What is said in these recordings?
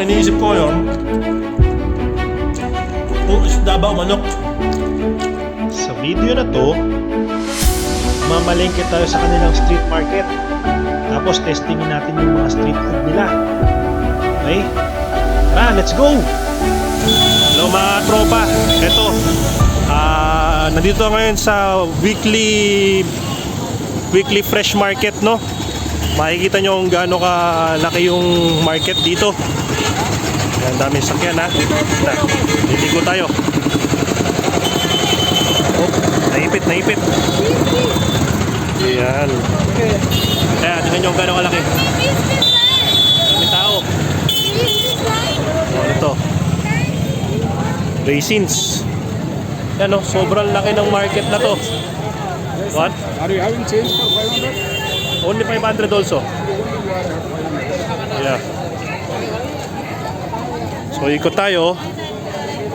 iniisip ko yun, kung isda ba o manok. Sa video na to, mamalengke tayo sa kanilang street market. Tapos testingin natin yung mga street food nila. Okay? Tara, let's go! Hello mga tropa, eto nandito ngayon sa weekly fresh market, no? Makikita nyo kung gaano kalaki yung market dito. Ang daming sakyan, ha? Liligo tayo. Oh, naipit. Ayan. Kaya, tignan nyo kung gaano kalaki. Daming tao. Ano to? Raisins. Yan, no? Sobrang laki ng market na to. What? Are you having change for 500? Only 500 also. Yeah. So ikot tayo.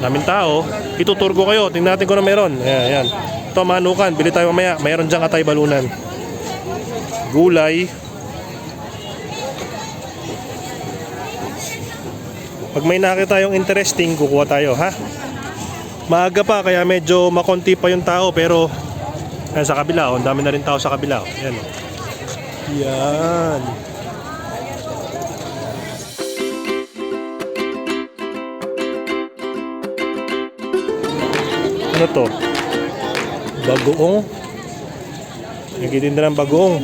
Daming tao. Itutur ko kayo. Tingnan natin kung ano meron. Ayan. Ito manukan. Bili tayo mamaya. Mayroon dyan Atay Balunan. Gulay. Pag may nakita tayong interesting, kukuha tayo, ha? Maaga pa kaya medyo makonti pa yung tao, pero yan sa kabila, ang dami na rin tao sa kabila. Yan. Yan. Ano to? Bagoong. Nagtitinda ng bagoong.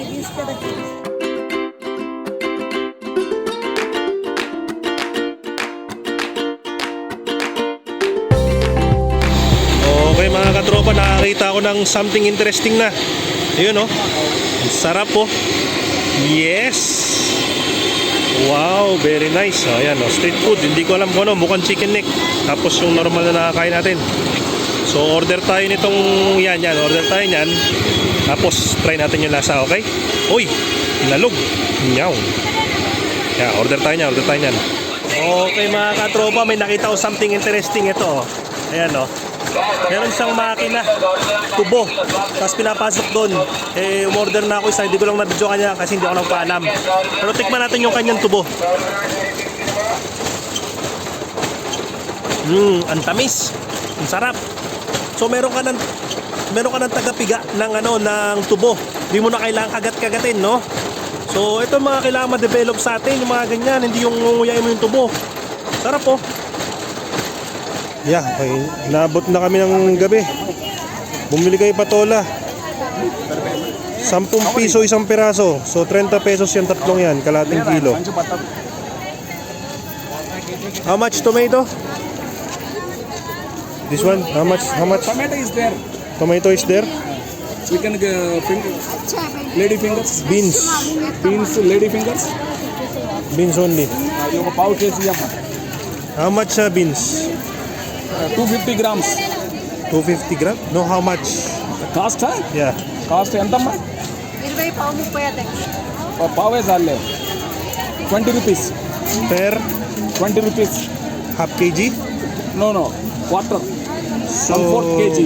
Okay mga katropa, nakakita ako ng something interesting na. Ayun, oh. Ang sarap, oh. Yes. Wow, very nice. Ayan, oh, street food. Hindi ko alam kung ano, mukhang chicken neck. Tapos yung normal na nakakain natin. So order tayo nitong yan. Order tayo niyan. Tapos try natin yung lasa, okay? Uy, inalog. Nyaw. Yeah, order tayo niyan. Okay mga katropa, may nakita ko something interesting ito, oh. Ayan, oh. Meron siyang makina, tubo. Tapos pinapasok doon. Umorder na ako isa, hindi ko lang na-video kanya kasi hindi ako nagpaalam. Pero tikman natin yung kanyang tubo. Ang tamis. Ang sarap. So meron ka ng tagapiga ng ng tubo. Hindi mo na kailangan kagat-kagatin, no? So ito mga kailangan ma-develop sa atin, yung mga ganyan, hindi yung nguyain mo yung tubo. Sarap, oh. Yeah, okay. Naabot na kami ng gabi. Bumili kayo patola. 10 piso isang piraso. So 30 pesos yung tatlong yan, kalating kilo. How much tomato? This one? How much? Tomato is there. Tomato is there? We can lady fingers. Beans. Beans, lady fingers. Beans only. You have pav kg amma. How much beans? 250 grams. 250 gram? No, how much? Cost, huh? Yeah. Cost entama? 20 పావు 30 Pav is alle. 20 rupees. Per 20 rupees. half kg? No, quarter. So, 1/4 kg.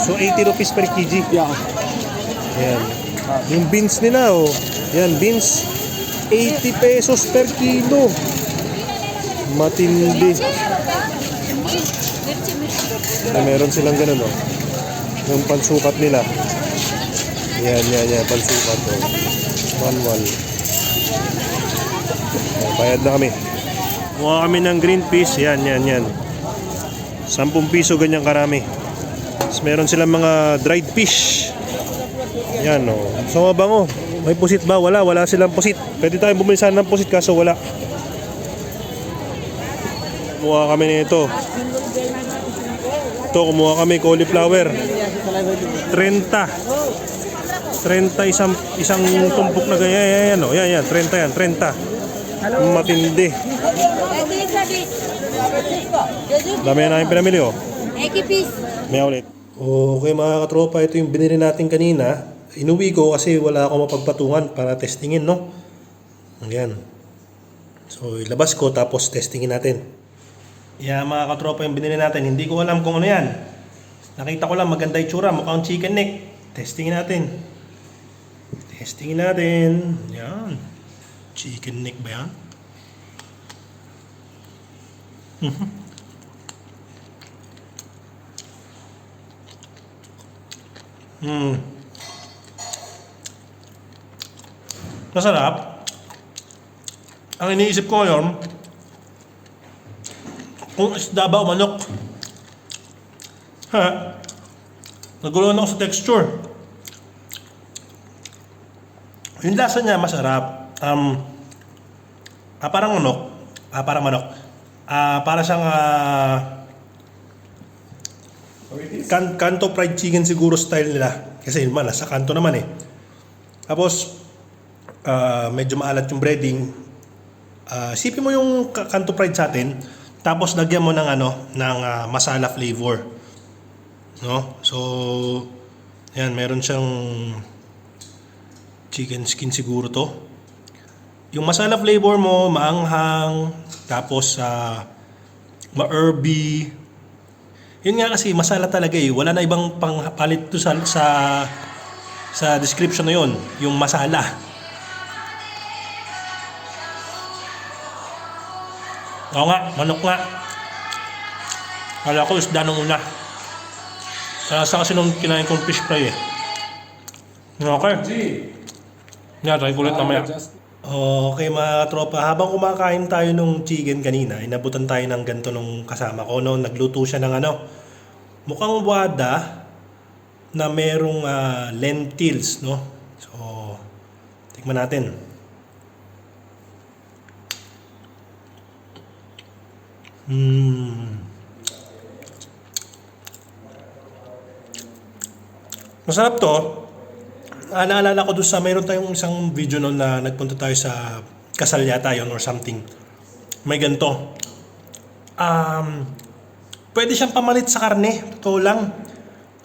So 80 rupees per kg. Yeah. Yan. Yung beans nila, oh. Yan, beans. 80 pesos per kilo. Matindi. Meron silang ganun, oh. Yung pansukat nila. Yan. Pansukat, oh. Manual. Bayad na kami. Kuha kami ng green peas. Yan. 10 piso ganyan karami. Tapos meron silang mga dried fish. Yan, oh. So mabango. May pusit ba? Wala silang pusit. Pwede tayong bumili sana ng pusit kaso wala. Kumuha kami nito. Ito, kumuha kami cauliflower. 30 isang tumpok na ganyan. Oh. Yan, 30 yan. Matindi. Dami na namin pinamili, oh. May ulit. Okay mga katropa, ito yung binili natin kanina. Inuwi ko kasi wala akong mapagpatungan para testingin, no? Ayan. So ilabas ko tapos testingin natin. Yeah mga katropa, yung binili natin, hindi ko alam kung ano yan. Nakita ko lang maganda itsura, mukhang chicken neck. Testingin natin. Yan. Chicken neck ba yan? Masarap. Ang iniisip ko ngayon, kung isda ba o manok. Ha? Naguluhan ako sa texture. Yung lasa niya masarap. Parang manok. Parang manok. Para siyang kanto fried chicken siguro style nila. Kasi yun man, nasa kanto naman eh. Tapos, medyo maalat yung breading. Isipin mo yung kanto fried sa atin, tapos lagyan mo ng masala flavor. No? So, yan, meron siyang chicken skin siguro to. Yung masala flavor mo, maanghang, tapos ma-herby. Yun nga kasi, masala talaga eh. Wala na ibang pangpalit to sa description na yun. Yung masala. Oo nga, manok nga. Kala ko isda nung una. Sa kasi nung kinain kong fish fry eh. Okay. Try ko ulit mamaya. Okay mga tropa, habang kumakain tayo nung chicken kanina, inabutan tayo ng ganito nung kasama ko. No? Nagluto siya ng mukhang wada na merong lentils. No? So, tikman natin. Masarap to. Naalala ko doon sa mayroon tayong isang video noon na nagpunta tayo sa kasal yata yun or something. May ganito. Pwede siyang pamalit sa karne. Totoo lang.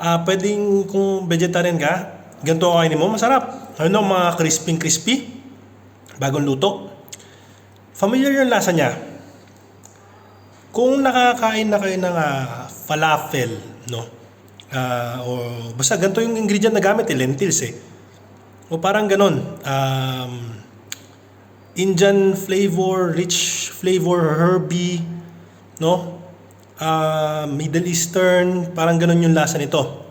Pwedeng kung vegetarian ka, ganito kainin mo. Masarap. Ano, mga crispy. Bagong luto. Familiar yung lasa niya. Kung nakakain na kayo ng falafel, no? O basta ganito yung ingredient na gamit, lentils eh. O parang ganon. Indian flavor, rich flavor, herby, no? Middle Eastern, parang ganon yung lasa nito.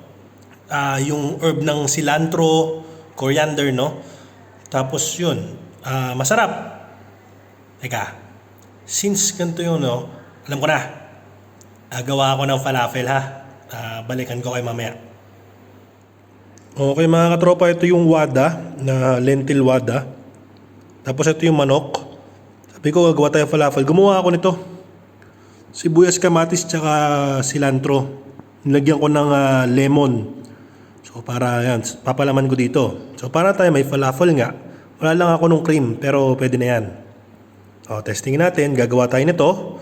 Yung herb ng cilantro, coriander, no? Tapos yun, masarap. Teka, since ganito yun, no? Alam ko na. Gawa ako ng falafel ha. Balikan ko kayo mamaya. Okay mga katropa, ito yung wada na lentil wada. Tapos ito yung manok. Sabi ko gagawa tayo falafel. Gumawa ako nito. Sibuyas, kamatis, tsaka cilantro. Nilagyan ko ng lemon. So para yan, papalaman ko dito. So para tayo may falafel nga. Wala lang ako nung cream pero pwede na yan. Testingin natin. Gagawa tayo nito.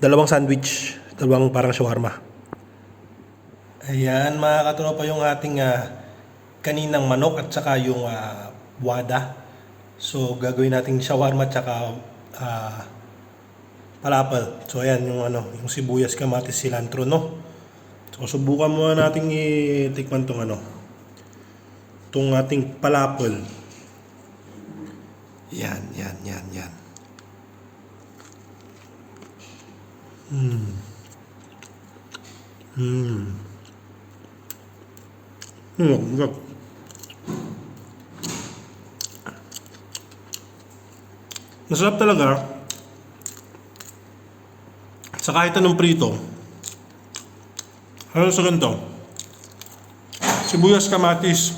Dalawang sandwich. Dalawang parang shawarma. Ayan mga katropa yung ating kaninang manok at saka yung wada. So gagawin nating shawarma at saka falafel. So ayan yung sibuyas, kamatis, cilantro, no. So subukan muna nating itikman tong tong ating falafel. Yan. Masarap talaga. Sa kahit anong prito. Ano sa ganito? Sibuyas, kamatis,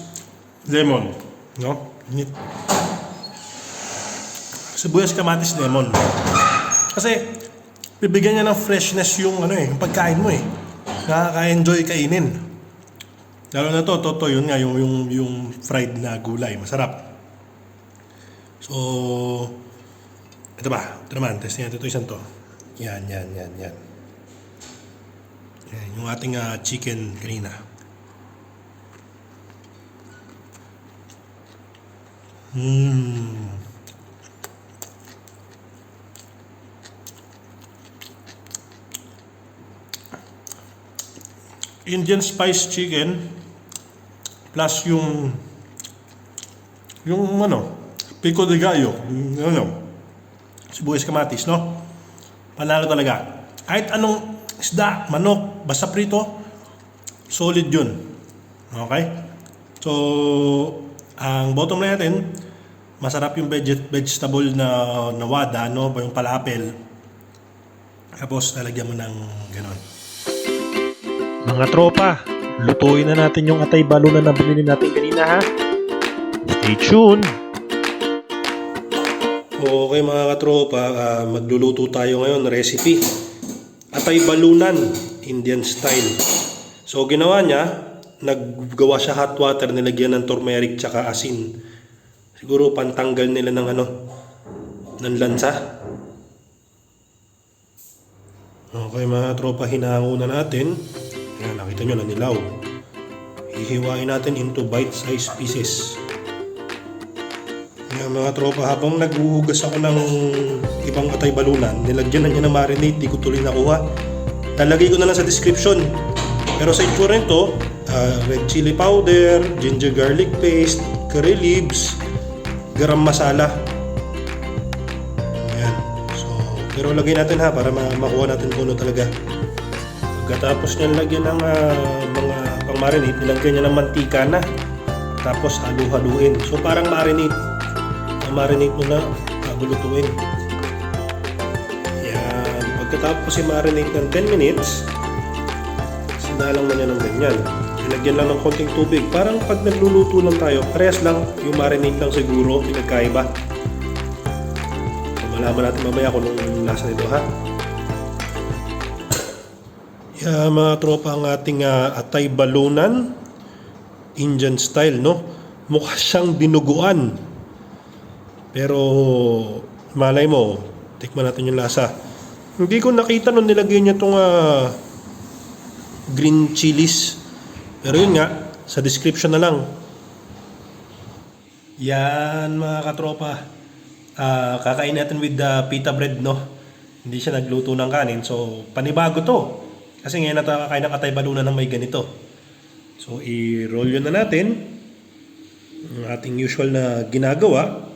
lemon, no? Sibuyas, kamatis, lemon. Kasi bibigyan niya ng freshness yung yung pagkain mo eh. Nakaka-enjoy kainin. Lalo na to yun nga yung fried na gulay, masarap. So ito naman, testing natin ito isang to. Yan. Yan yung ating chicken kanina. Indian spice chicken plus yung pico de gallo, sibuyas, kamatis, no? Panalo talaga. Kahit anong isda, manok, basta prito, solid yun. Okay? So, ang bottom line natin, masarap yung vegetable na wada, no? Yung palapel. Tapos, lalagyan mo ng ganon. Mga tropa, lutuin na natin yung atay balunan na binili natin kanina ha. Stay tuned! Okay mga katropa, magluluto tayo ngayon, recipe. Atay balunan, Indian style. So ginawa niya, naggawa siya hot water, nilagyan ng turmeric tsaka asin. Siguro pantanggal nila ng ng lansa. Okay mga tropa, hinango na natin. Yan, nakita nyo na nilaw. Hihiwain natin into bite-sized pieces. Yan mga tropa, habang naghuhugas ako ng ibang atay balunan, nilagyan na niya ng marinade, di ko tuloy nakuha. Lalagay ko na lang sa description. Pero sa itsura nito, red chili powder, ginger garlic paste, curry leaves, garam masala. Ayan. So, pero lagay natin ha, para makuha natin kung ano talaga. Pagkatapos niya lagyan ng mga pang-marinade, nilagyan niya ng mantika na. Tapos halu-haluin. So parang marinade. Marinate mo na bago lutuin. Yan. Pagkatapos i-marinate ng 10 minutes, sinalang mo niya ng ganyan. Ilagyan lang ng konting tubig. Parang pag nagluluto lang tayo, parehas lang. Yung marinate lang siguro, pinagkaiba. So, malaman natin mamaya kung anong lasa nito ha. Yan mga tropa, ang ating atay balunan, Indian style, no? Mukha siyang dinuguan. Pero malay mo, tikman natin yung lasa. Hindi ko nakita nung nilagay niya itong green chilies. Pero yun nga, sa description na lang. Yan mga katropa. Kakain natin with pita bread, no? Hindi siya nagluto ng kanin. So, panibago to. Kasi ngayon nakakain ng atay balunan ng may ganito. So, i-roll yun na natin. Ang ating usual na ginagawa.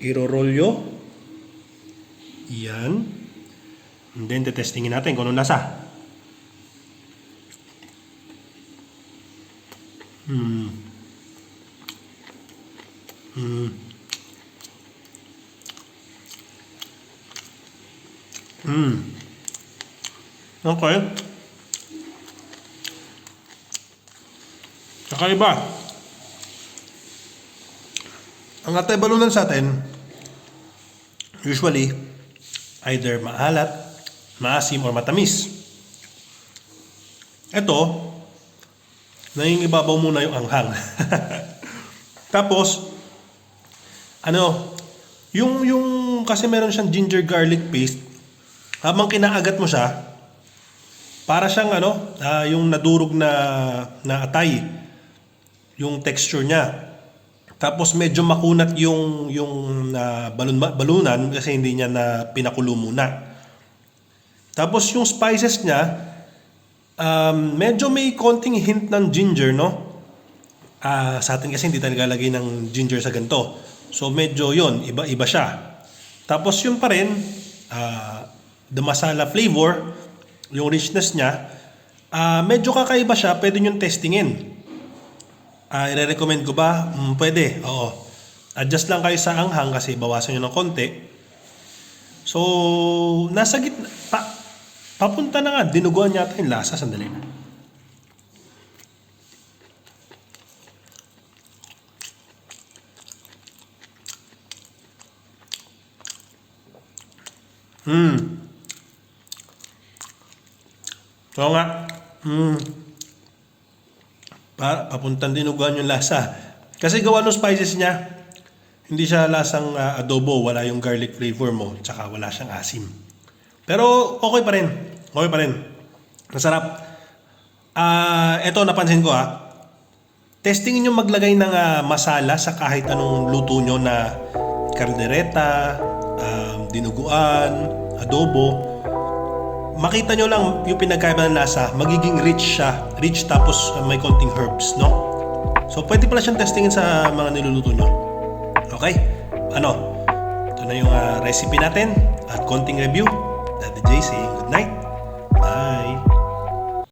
Iro-rolyo. Yan. And then, testingin natin kung anong lasa. Okay. Kakaiba. Ang atay balunan sa atin, usually, either maalat, maasim, or matamis. Ito, nangingibabaw muna yung anghang. Tapos, yung kasi meron siyang ginger garlic paste, habang kinaagat mo siya, para siyang yung nadurog na atay, yung texture niya. Tapos medyo makunat yung balunan kasi hindi niya na pinakulo muna. Tapos yung spices niya, medyo may konting hint ng ginger, no? Sa atin kasi hindi talaga lagay ng ginger sa ganito. So medyo yon, iba siya. Tapos yung pa rin, the masala flavor, yung richness niya, medyo kakaiba siya, pwede nyo testingin. I-recommend ko ba? Pwede, oo. Adjust lang kayo sa anghang kasi bawasan nyo ng konti. So, nasa gitna, papunta na nga, dinuguan yata yung lasa, sandali na. Oo nga. Papuntang dinuguan yung lasa. Kasi gawa ng spices niya, hindi siya lasang adobo, wala yung garlic flavor mo, tsaka wala siyang asim. Pero okay pa rin. Okay pa rin. Masarap. Eto napansin ko testingin nyo maglagay ng masala sa kahit anong luto nyo na kaldereta, dinuguan, adobo. Makita nyo lang yung pinagkaiba ng lasa, magiging rich siya. Rich tapos may konting herbs, no? So, pwede pala siyang testingin sa mga niluluto nyo. Okay? Ito na yung recipe natin at konting review. Daddy J saying good night. Bye!